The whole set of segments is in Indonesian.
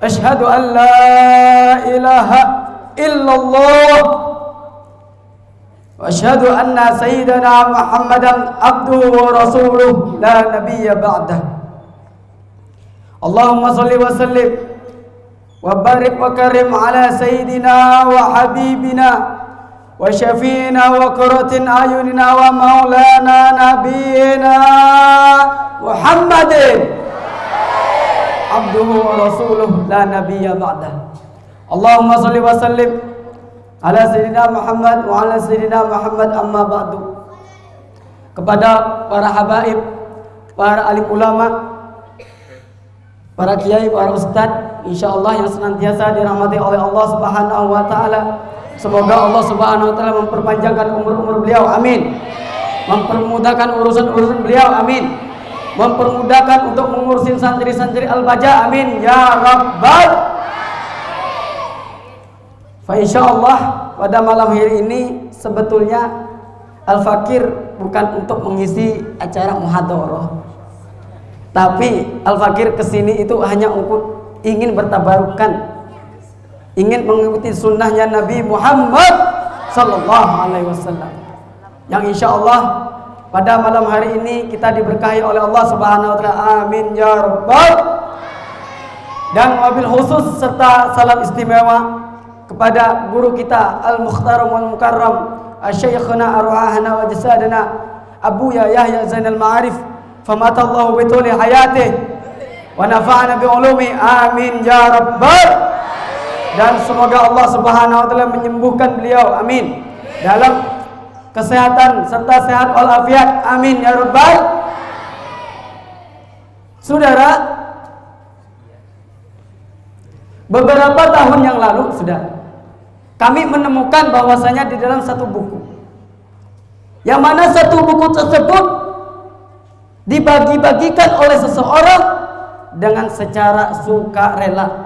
أشهد أن لا إله إلا الله وأشهد أن سيدنا محمدا عبده ورسوله لا نبي بعده اللهم صل وسلم وبارك وكرم على سيدنا وحبيبنا وشفينا وقرة أعيننا ومولانا نبينا محمد عبده ورسوله لا نبي بعده اللهم صل وسلم على سيدنا Muhammad wa ala sayyidina Muhammad amma ba'du. Kepada para habaib, para alim ulama, para kiai, para ustadz, insyaallah yang senantiasa dirahmati oleh Allah Subhanahu wa taala. Semoga Allah Subhanahu wa taala memperpanjangkan umur beliau, amin. Mempermudahkan urusan beliau, amin. Mempermudahkan untuk mengurusin santri-santri Al-Baja, amin ya rabbal. Fa insyaallah pada malam hari ini sebetulnya Al-Fakir bukan untuk mengisi acara muhadharah, tapi Al-Fakir kesini itu hanya untuk ingin bertabarukan, ingin mengikuti sunnahnya Nabi Muhammad sallallahu alaihi wasallam, yang insyaallah pada malam hari ini kita diberkahi oleh Allah Subhanahu wa taala, amin ya rabbal. Dan wabil khusus serta salam istimewa kepada guru kita Al-Mukhtaram wal Mukarram Asy-Syekhuna arwahana wa jasadana Abuya Yahya Zainal Ma'arif famatallahu bituli hayatih wa nafa'ana bi ulumi, amin ya rabbal. Dan semoga Allah Subhanahu wa taala menyembuhkan beliau, amin, dalam kesehatan serta sehat walafiat, amin ya rabbal. Saudara, beberapa tahun yang lalu sudah kami menemukan bahwasanya di dalam satu buku, yang mana satu buku tersebut dibagi-bagikan oleh seseorang dengan secara sukarela.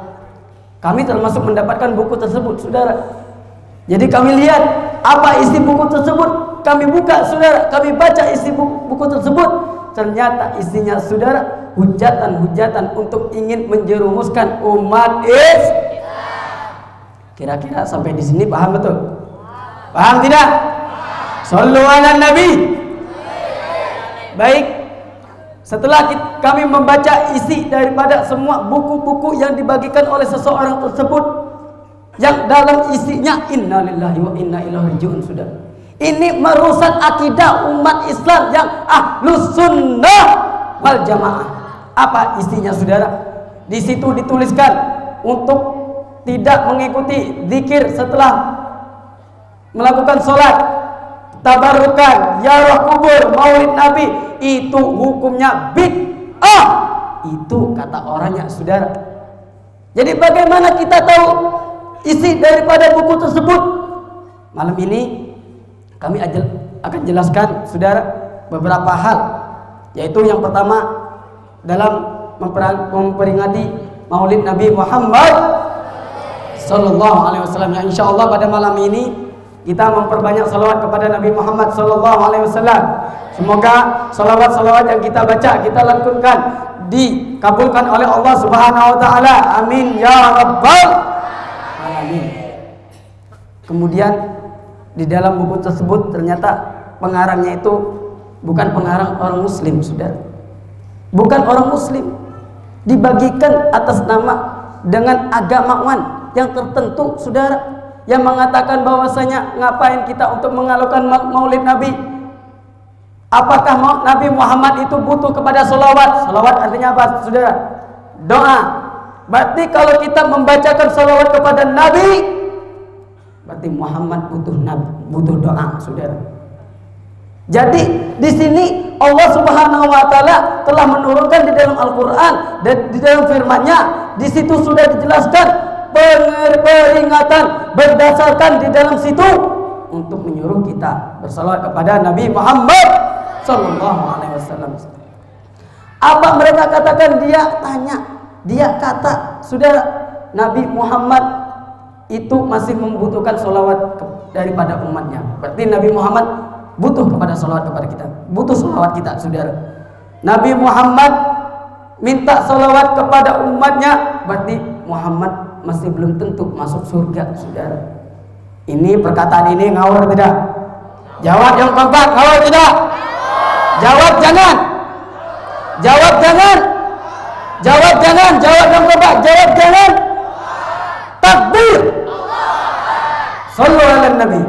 Kami termasuk mendapatkan buku tersebut, saudara. Jadi kami lihat apa isi buku tersebut, kami buka, saudara, kami baca isi buku tersebut. Ternyata isinya, saudara, hujatan-hujatan untuk ingin menjerumuskan umat Islam. Kira-kira sampai di sini paham betul? Paham tidak? Shallu ala Nabi. Baik, setelah kami membaca isi daripada semua buku-buku yang dibagikan oleh seseorang tersebut, yang dalam isinya innalillahi wa inna ilaihi raji'un, sudah. Ini merusak akidah umat Islam yang ahlus sunnah wal jamaah. Apa isinya, saudara? Di situ dituliskan untuk tidak mengikuti zikir setelah melakukan sholat, tabarukan, ziarah kubur, maulid Nabi, itu hukumnya bid'ah. Itu kata orangnya, saudara. Jadi bagaimana kita tahu isi daripada buku tersebut? Malam ini kami akan jelaskan, saudara, beberapa hal, yaitu yang pertama dalam memperingati maulid Nabi Muhammad sallallahu alaihi wasallam, yang insyaallah pada malam ini kita memperbanyak salawat kepada Nabi Muhammad sallallahu alaihi wasallam. Semoga salawat-salawat yang kita baca, kita lantunkan, dikabulkan oleh Allah Subhanahu wa taala, amin ya rabbal alamin. Kemudian di dalam buku tersebut ternyata pengarangnya itu bukan pengarang orang muslim, saudara. Bukan orang muslim, dibagikan atas nama dengan agamawan yang tertentu, saudara, yang mengatakan bahwasanya ngapain kita untuk mengalukan maulid Nabi? Apakah Nabi Muhammad itu butuh kepada salawat? Salawat artinya apa, saudara? Doa. Berarti kalau kita membacakan salawat kepada Nabi, berarti Muhammad butuh doa, saudara. Jadi di sini Allah Subhanahu wa taala telah menurunkan di dalam Al-Qur'an dan di dalam firman-Nya, di situ sudah dijelaskan peringatan berdasarkan di dalam situ untuk menyuruh kita bersalawat kepada Nabi Muhammad sallallahu alaihi wasallam. Apa mereka katakan? Dia kata, saudara, Nabi Muhammad itu masih membutuhkan salawat daripada umatnya. Berarti Nabi Muhammad butuh kepada salawat kepada kita, butuh salawat kita, saudara. Nabi Muhammad minta salawat kepada umatnya, berarti Muhammad masih belum tentu masuk surga, saudara. Ini perkataan ini ngawur tidak? Jawab yang kompak, ngawur tidak? Jawab jangan. Jawab jangan. Jawab jangan. Jawab yang kompak, jawab jangan. Takbir. Shallu ala Nabi.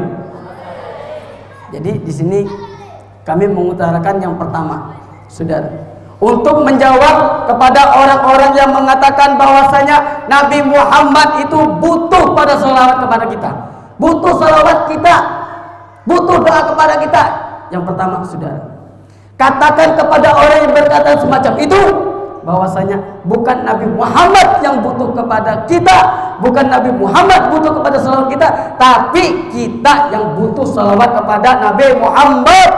Jadi di sini kami mengutarakan yang pertama, saudara, untuk menjawab kepada orang-orang yang mengatakan bahwasanya Nabi Muhammad itu butuh pada salawat kepada kita, butuh salawat kita, butuh doa kepada kita. Yang pertama, saudara, katakan kepada orang yang berkata semacam itu bahwasanya bukan Nabi Muhammad yang butuh kepada kita, bukan Nabi Muhammad butuh kepada salawat kita, tapi kita yang butuh salawat kepada Nabi Muhammad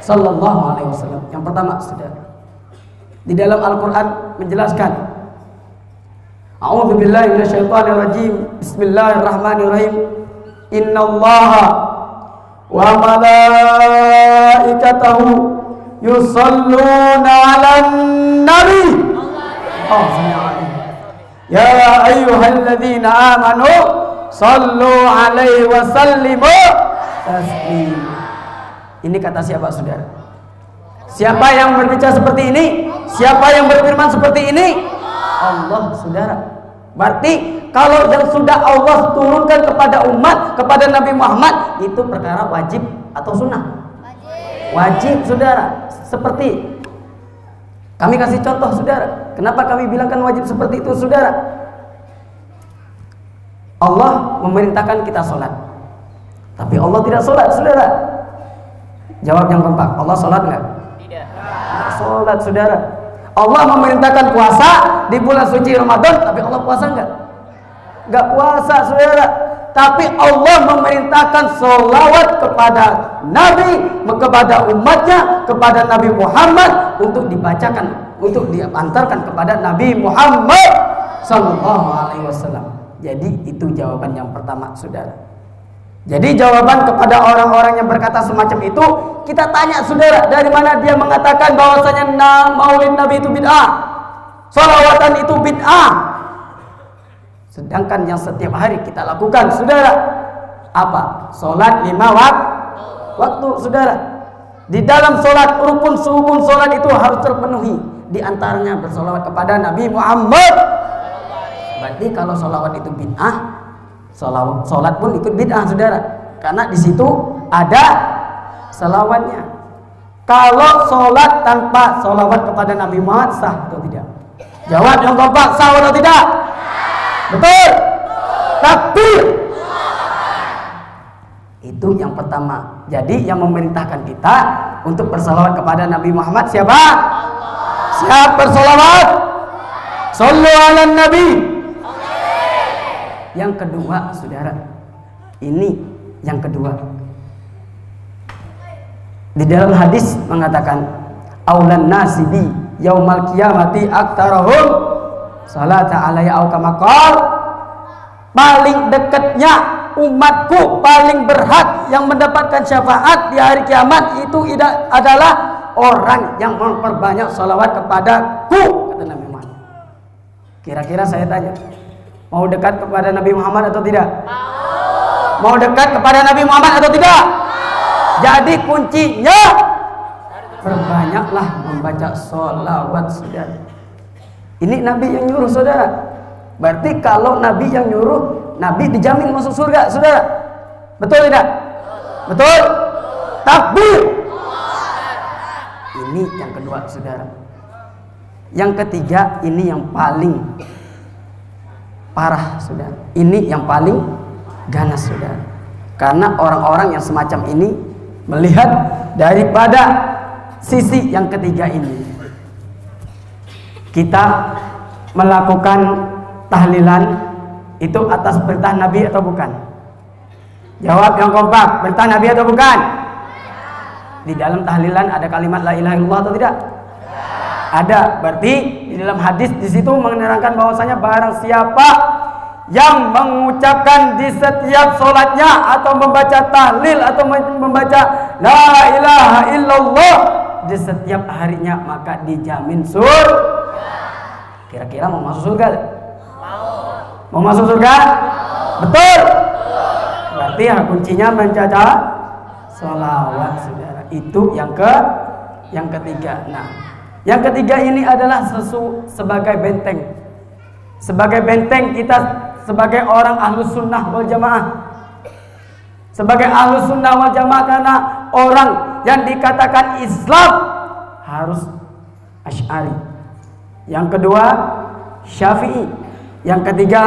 Sallallahu Alaihi Wasallam. Yang pertama, saudara, di dalam Al-Quran menjelaskan, A'udzubillahi minasyaitonirrajim, Bismillahirrahmanirrahim, Innallaha wa malaikatahu yusalluna 'alan nabi. Oh, ya ayyuhalladzina amanu sallu 'alaihi wa sallimu taslima. Ini kata siapa, saudara? Siapa yang berbicara seperti ini? Siapa yang berfirman seperti ini? Allah, saudara. Berarti kalau yang sudah Allah turunkan kepada umat, kepada Nabi Muhammad, itu perkara wajib atau sunnah? Wajib, saudara. Seperti kami kasih contoh, saudara. Kenapa kami bilangkan wajib seperti itu, saudara? Allah memerintahkan kita sholat, tapi Allah tidak sholat, saudara. Jawab yang kompak, Allah sholat nggak? Tidak. Sholat, saudara. Allah memerintahkan puasa di bulan suci Ramadan, tapi Allah puasa nggak? Nggak puasa, saudara. Tapi Allah memerintahkan sholawat kepada Nabi, kepada umatnya, kepada Nabi Muhammad untuk dibacakan, untuk diantarkan kepada Nabi Muhammad Sallallahu Alaihi Wasallam. Jadi itu jawaban yang pertama, saudara. Jadi jawaban kepada orang-orang yang berkata semacam itu, kita tanya, saudara, dari mana dia mengatakan bahwasanya maulid Nabi itu bid'ah, sholawatan itu bid'ah, sedangkan yang setiap hari kita lakukan, saudara, apa? Sholat 5 waktu, saudara. Di dalam sholat, rukun sholat itu harus terpenuhi. Di antaranya bersolawat kepada Nabi Muhammad. Berarti kalau sholawat itu bid'ah, sholat pun ikut bid'ah, saudara, karena di situ ada salawatnya. Kalau sholat tanpa sholawat kepada Nabi Muhammad sah atau tidak? Jawab yang kompak, sah atau tidak? Betul? Takbir. Itu yang pertama. Jadi yang memerintahkan kita untuk bersalawat kepada Nabi Muhammad siapa? Siap bersalawat? Sallu ala Nabi. Yang kedua, saudara, ini yang kedua. Di dalam hadis mengatakan, aulan nasibi yaumal qiyamati aktsarahum salata alayya au kama qala, paling dekatnya umatku, paling berhak yang mendapatkan syafaat di hari kiamat itu adalah orang yang memperbanyak salawat kepadaku, kata Nabi Muhammad. Kira-kira saya tanya, mau dekat kepada Nabi Muhammad atau tidak? Mau dekat kepada Nabi Muhammad atau tidak? Jadi kuncinya perbanyaklah membaca sholawat, saudara. Ini Nabi yang nyuruh, saudara. Berarti kalau Nabi yang nyuruh, Nabi dijamin masuk surga, saudara. Betul tidak? Betul? Takbir. Ini yang kedua, saudara. Yang ketiga, ini yang paling parah, saudara. Ini yang paling ganas, saudara. Karena orang-orang yang semacam ini melihat daripada sisi yang ketiga ini. Kita melakukan tahlilan itu atas perintah Nabi atau bukan? Jawab yang kompak, perintah Nabi atau bukan? Di dalam tahlilan ada kalimat la ilaha illallah atau tidak? Ada. Berarti di dalam hadis di situ menerangkan bahwasanya barang siapa yang mengucapkan di setiap sholatnya atau membaca tahlil atau membaca la ilaha illallah di setiap harinya, maka dijamin surga. Kira-kira mau masuk surga? Mau masuk surga? Betul. Berarti ya kuncinya menjaga sholawat, saudara. Itu yang ketiga. Nah, yang ketiga ini adalah sebagai benteng. Sebagai benteng kita sebagai orang ahlus sunnah wal jamaah. Sebagai ahlus sunnah wal jamaah, karena orang yang dikatakan Islam harus Asy'ari. Yang kedua Syafi'i. Yang ketiga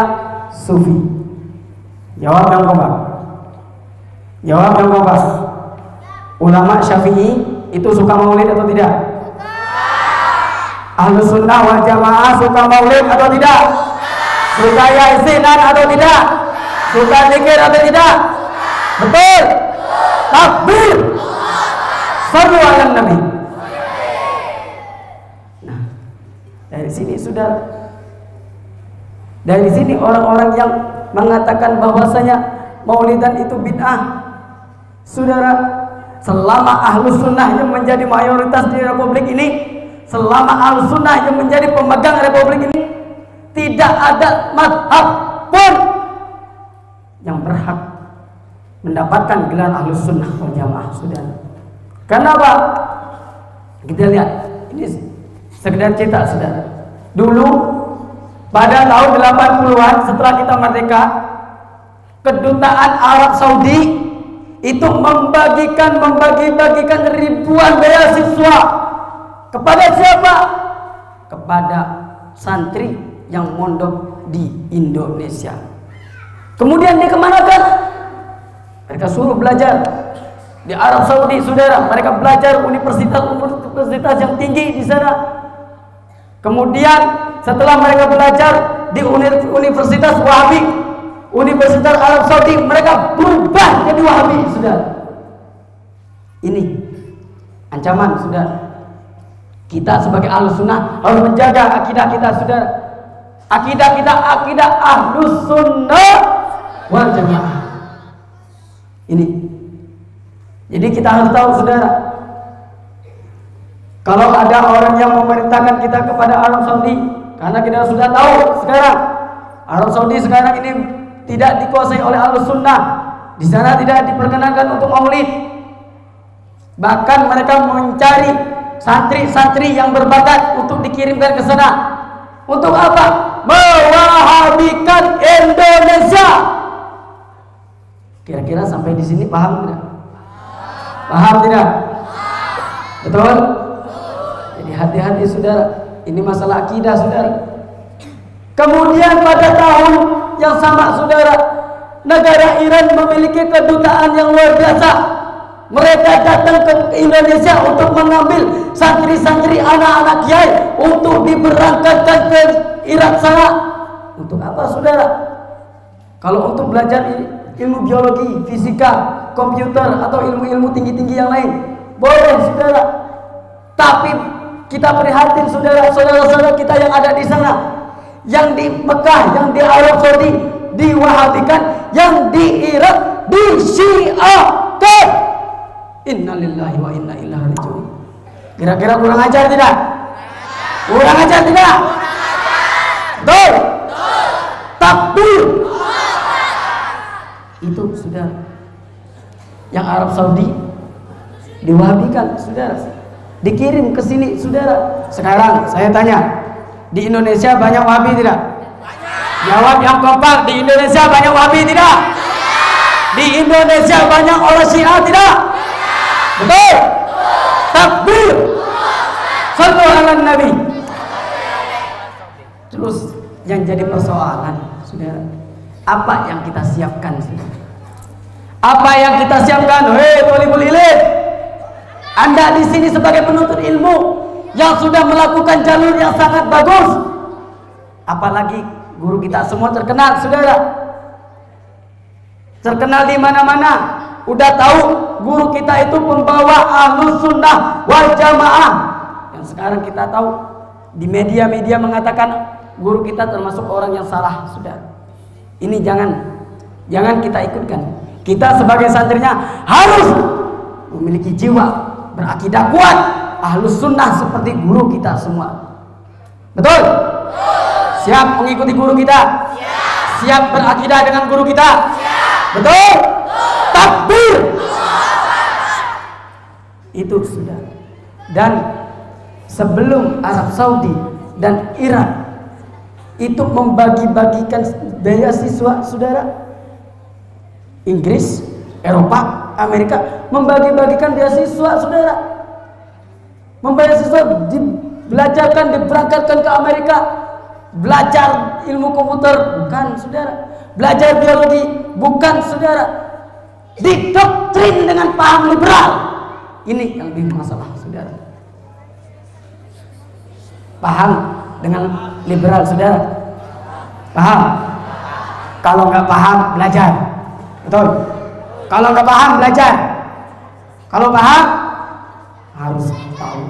Sufi. Jawab yang kompak. Jawab yang kompak. Ulama Syafi'i itu suka maulid atau tidak? Ahlus sunnah wal jamaah suka maulid atau tidak? Suka yasinan atau tidak? Suka zikir atau tidak? Betul. Takbir. Shallu ala Nabi. Nah, dari sini saudara, dari sini orang-orang yang mengatakan bahwasanya maulidan itu bid'ah, saudara, selama ahlus sunnah yang menjadi mayoritas di republik ini, selama ahlus sunnah yang menjadi pemegang republik ini, tidak ada mazhab pun yang berhak mendapatkan gelar ahlus sunnah wal jamaah, saudara. Kenapa? Kita lihat, ini sekedar cerita, saudara. Dulu pada tahun 80-an setelah kita merdeka, kedutaan Arab Saudi itu membagi-bagikan ribuan beasiswa kepada siapa? Kepada santri yang mondok di Indonesia. Kemudian dikemanakan? Mereka suruh belajar di Arab Saudi, saudara. Mereka belajar universitas yang tinggi di sana. Kemudian setelah mereka belajar di Universitas Wahabi, Universitas Arab Saudi, mereka berubah jadi Wahabi, saudara. Ini ancaman, saudara. Kita sebagai ahlus sunnah harus menjaga akidah kita, saudara. Akidah kita akidah ahlus sunnah wal jamaah. Ini. Jadi kita harus tahu, saudara, kalau ada orang yang memerintahkan kita kepada Arab Saudi, karena kita sudah tahu sekarang Arab Saudi sekarang ini tidak dikuasai oleh ahlus sunnah. Di sana tidak diperkenankan untuk maulid. Bahkan mereka mencari santri-santri yang berbakat untuk dikirimkan ke sana. Untuk apa? Mewahabikan Indonesia. Kira-kira sampai di sini paham tidak? Paham tidak? Betul? Jadi hati-hati, saudara. Ini masalah akidah, saudara. Kemudian pada tahun yang sama, saudara, negara Iran memiliki kedutaan yang luar biasa. Mereka datang ke Indonesia untuk mengambil santri-santri anak-anak kiai untuk diberangkatkan ke Irak sana. Untuk apa, saudara? Kalau untuk belajar ilmu biologi, fisika, komputer, atau ilmu-ilmu tinggi-tinggi yang lain, boleh, saudara. Tapi kita prihatin, saudara-saudara kita yang ada di sana, yang di Mekah, yang di Arab Saudi diwahabikan, yang di Irak disyiahkan. Innalillahi wa inna ilaihi raji'un. Kira-kira kurang ajar tidak? Kurang ajar tidak? Betul. Takbir. Itu, saudara, yang Arab Saudi diwahabikan, saudara, dikirim ke sini, saudara. Sekarang saya tanya, di Indonesia banyak wahabi tidak? Jawab yang kompak. Di Indonesia banyak wahabi tidak? Di Indonesia banyak orang Syiah tidak? Betul. Takbir. Shallu ala Nabi. Terus yang jadi persoalan, saudara, apa yang kita siapkan, saudara? Apa yang kita siapkan? Hei, thalibul ilm, Anda di sini sebagai penuntut ilmu yang sudah melakukan jalur yang sangat bagus. Apalagi guru kita semua terkenal, saudara. Terkenal di mana-mana. Udah tahu guru kita itu pembawa ahlus sunnah wal jamaah. Yang sekarang kita tahu di media-media mengatakan guru kita termasuk orang yang salah, saudara. Ini jangan kita ikutkan. Kita sebagai santrinya harus memiliki jiwa berakidah kuat, ahlus sunnah seperti guru kita semua. Betul? Siap mengikuti guru kita? Siap berakidah dengan guru kita? Betul? Takbir. Itu sudah. Dan sebelum Arab Saudi dan Irak itu membagi-bagikan beasiswa, saudara, Inggris, Eropa, Amerika membagi-bagikan beasiswa, saudara. Membeasiswa, dibelajarkan, diberangkatkan ke Amerika, belajar ilmu komputer, bukan, saudara. Belajar biologi, bukan, saudara. Didoktrin dengan paham liberal. Ini yang lebih masalah, saudara. Paham dengan liberal, saudara? Paham? Kalau nggak paham, belajar. Betul? Kalau nggak paham, belajar. Kalau paham, harus tahu,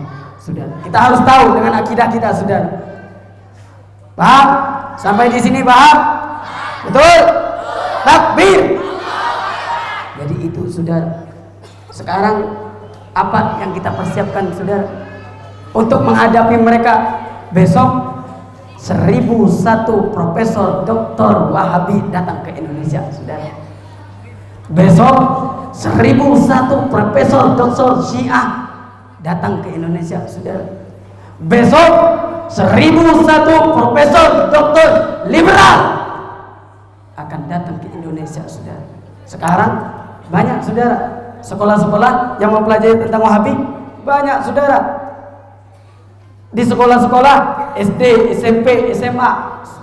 saudara. Kita harus tahu dengan akidah kita, saudara. Paham? Sampai di sini paham? Betul? Takbir. Jadi itu, saudara. Sekarang apa yang kita persiapkan, saudara, untuk menghadapi mereka besok? 1001 profesor doktor Wahabi datang ke Indonesia, saudara. Besok 1001 profesor doktor Syiah datang ke Indonesia, saudara. Besok 1001 profesor doktor liberal akan datang ke Indonesia, saudara. Sekarang banyak, saudara, sekolah-sekolah yang mempelajari tentang Wahabi, banyak, saudara. Di sekolah-sekolah SD, SMP, SMA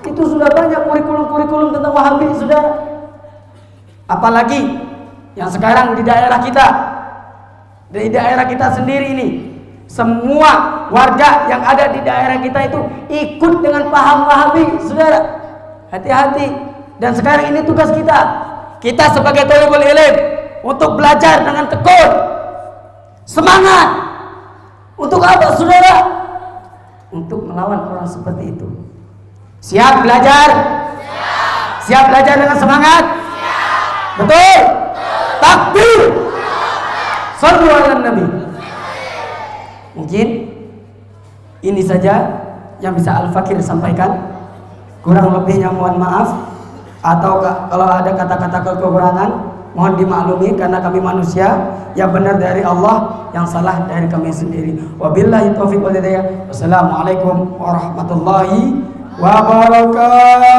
itu sudah banyak kurikulum-kurikulum tentang Wahabi, saudara. Apalagi yang sekarang di daerah kita sendiri ini, semua warga yang ada di daerah kita itu ikut dengan paham Wahabi, saudara. Hati-hati. Dan sekarang ini tugas kita sebagai thalibul ilm untuk belajar dengan tekun, semangat. Untuk apa, saudara? Untuk melawan orang seperti itu. Siap belajar? Siap belajar dengan semangat? Betul? Takbir. Shallu ala Nabi. Mungkin ini saja yang bisa Al-Fakir sampaikan. Kurang lebihnya mohon maaf, atau kalau ada kata-kata kekurangan mohon dimaklumi karena kami manusia. Yang benar dari Allah, yang salah dari kami sendiri. Wabillahi taufiq wal hidayah. Wassalamualaikum warahmatullahi wabarakatuh.